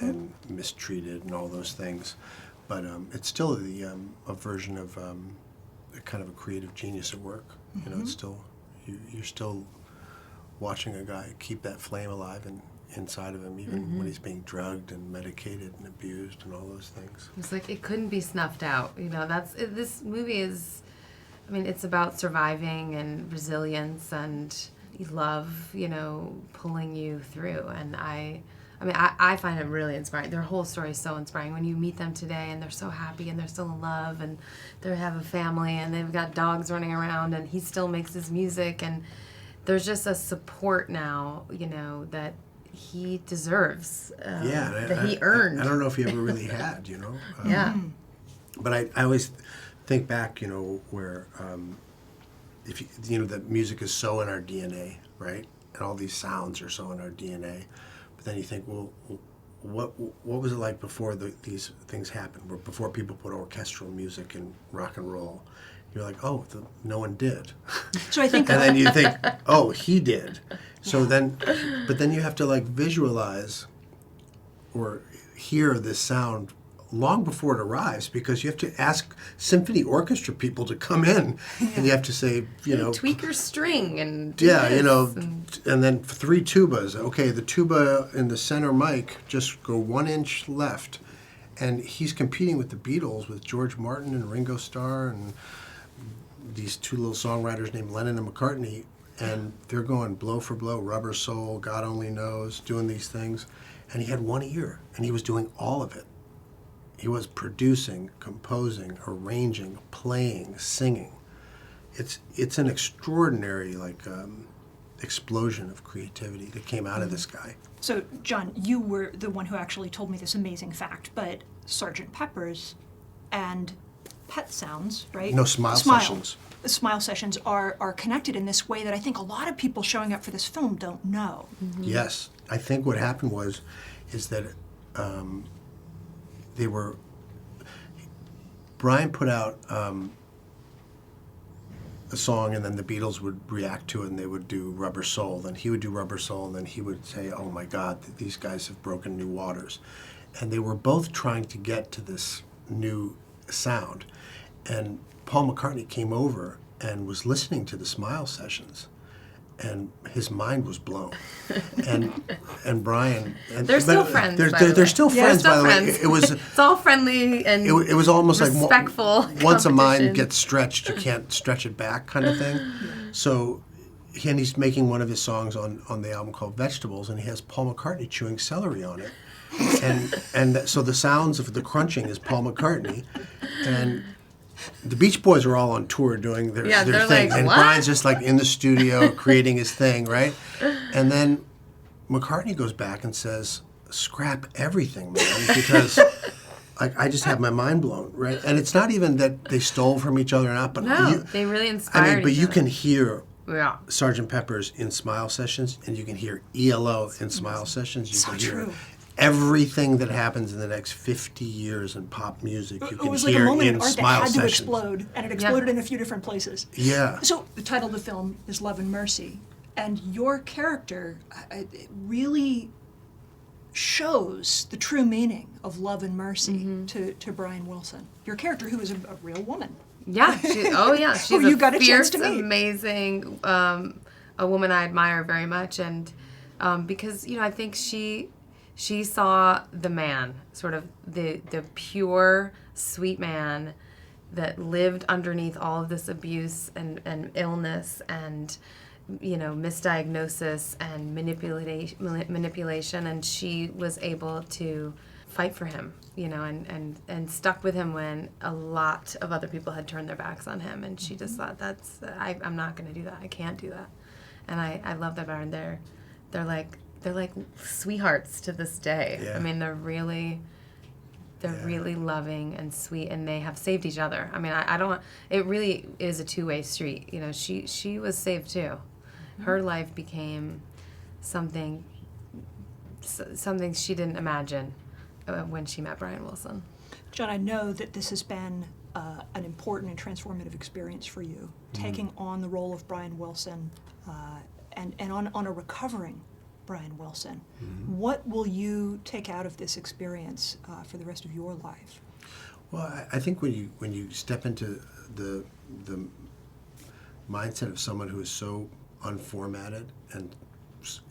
and mistreated and all those things. But it's still a version of a kind of a creative genius at work. You know, it's still, you're still watching a guy keep that flame alive and inside of him, even when he's being drugged and medicated and abused and all those things. It's like it couldn't be snuffed out. You know, this movie is, I mean, it's about surviving and resilience and love, you know, pulling you through. And I find it really inspiring. Their whole story is so inspiring. When you meet them today and they're so happy and they're still in love and they have a family and they've got dogs running around and he still makes his music, and there's just a support now, you know, that he deserves, that he earned. I don't know if he ever really had, you know. Yeah. But I always think back, you know, where if you know, that music is so in our DNA, right? And all these sounds are so in our DNA. But then you think, well, what was it like before these things happened? Before people put orchestral music and rock and roll? You're like, oh, no one did. So I think, and then you think, oh, he did. So then, but then you have to like visualize or hear this sound long before it arrives, because you have to ask symphony orchestra people to come in, and you have to say, you know, tweak your string and you know, and then 3 tubas. Okay, the tuba in the center mic just go 1 inch left, and he's competing with the Beatles, with George Martin and Ringo Starr and these 2 little songwriters named Lennon and McCartney, and they're going blow for blow, Rubber Soul, God Only Knows, doing these things, and he had 1 ear, and he was doing all of it. He was producing, composing, arranging, playing, singing. It's an extraordinary explosion of creativity that came out of this guy. so John, you were the one who actually told me this amazing fact, but Sgt. Pepper's and Pet Sounds, right? No, Smile Sessions. Smile Sessions are connected in this way that I think a lot of people showing up for this film don't know. Yes, I think what happened is that Brian put out a song, and then the Beatles would react to it, and they would do Rubber Soul. Then he would do Rubber Soul, and then he would say, oh my God, these guys have broken new waters. And they were both trying to get to this new sound. And Paul McCartney came over and was listening to the Smile Sessions, and his mind was blown. And Brian, They're still friends. They're still friends, by the way. It was it's all friendly and it was almost respectful. Like once a mind competition. gets stretched, you can't stretch it back, kind of thing. So he's making one of his songs on the album called Vegetables, and he has Paul McCartney chewing celery on it. And so the sounds of the crunching is Paul McCartney, and the Beach Boys are all on tour doing their thing, like, and what? Brian's just like in the studio creating his thing, right? And then McCartney goes back and says, "Scrap everything, man," because I just have my mind blown, right? And it's not even that they stole from each other or not, but they really inspired. I mean, but each you other. can hear Yeah. Sgt. Pepper's in Smile Sessions, and you can hear ELO in Smile Sessions. You So can true. hear everything that happens in the next 50 years in pop music. You It can was like a hear moment in in art that Smile had to Sessions. explode, and it exploded in a few different places. Yeah. So the title of the film is Love and Mercy, and your character it really shows the true meaning of love and mercy to Brian Wilson. Your character, who is a real woman. Yeah. She's Who you got a chance fierce, to meet. amazing, a woman I admire very much, and because I think she saw the man, sort of the pure, sweet man that lived underneath all of this abuse and illness and misdiagnosis and manipulation, and she was able to fight for him, and stuck with him when a lot of other people had turned their backs on him, and she just thought, I'm not going to do that. I can't do that. And I love that about her. They're like sweethearts to this day. Yeah. I mean, they're really loving and sweet, and they have saved each other. I mean, it really is a two-way street. She was saved too. Her life became something she didn't imagine when she met Brian Wilson. John, I know that this has been an important and transformative experience for you, taking on the role of Brian Wilson and on a recovering Brian Wilson. What will you take out of this experience for the rest of your life? Well, I think when you step into the mindset of someone who is so unformatted, and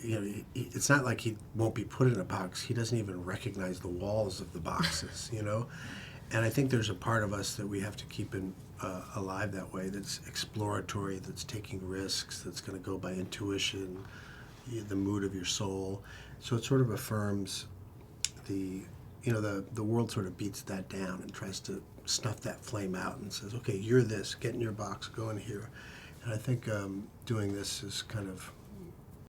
it's not like he won't be put in a box. He doesn't even recognize the walls of the boxes, And I think there's a part of us that we have to keep alive that way. That's exploratory. That's taking risks. That's going to go by intuition, the mood of your soul. So it sort of affirms the world sort of beats that down and tries to snuff that flame out and says, okay, you're this, get in your box, go in here. And I think doing this is kind of